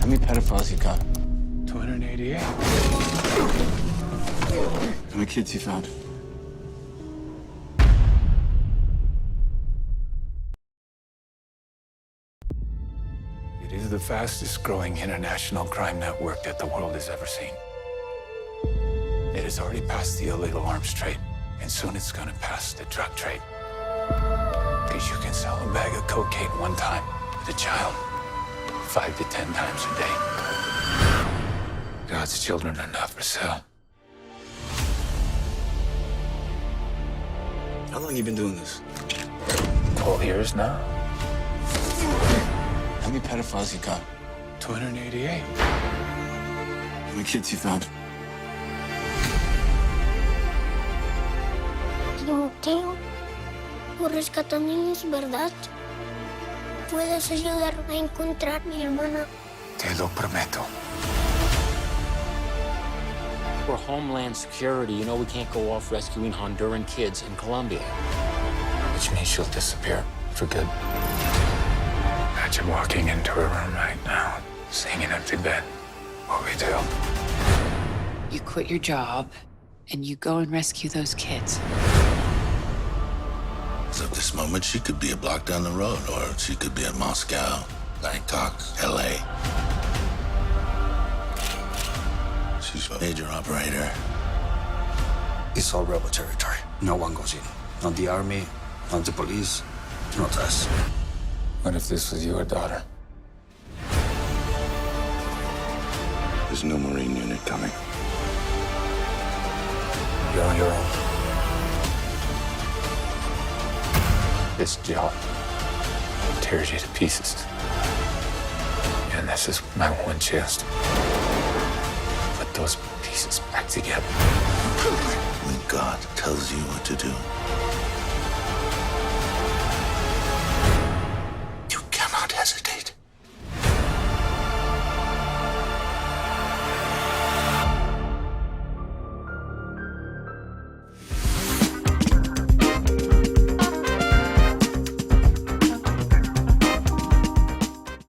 How many pedophiles you got? 288. How many kids you found? It is the fastest growing international crime network that the world has ever seen. It has already passed the illegal arms trade, and soon it's going to pass the drug trade. Because you can sell a bag of cocaine one time with a child 5 to 10 times a day. God's children are not for sale. How long you been doing this? 12 years now. How many pedophiles you got? 288. How many kids you found? Timoteo, por rescatar niños, ¿verdad? ¿Puedes ayudarme a encontrar a mi hermana? Te lo prometo. For Homeland Security, you know we can't go off rescuing Honduran kids in Colombia. Which means she'll disappear for good. Imagine walking into her room right now, seeing an empty bed. What we do? You quit your job, and you go and rescue those kids. So at this moment, she could be a block down the road, or she could be in Moscow, Bangkok, LA. She's a major operator. It's all rebel territory. No one goes in. Not the army, not the police, not us. What if this was your daughter? There's no Marine unit coming. You're on your own. This job tears you to pieces. And this is my one chance to put those pieces back together. When God tells you what to do,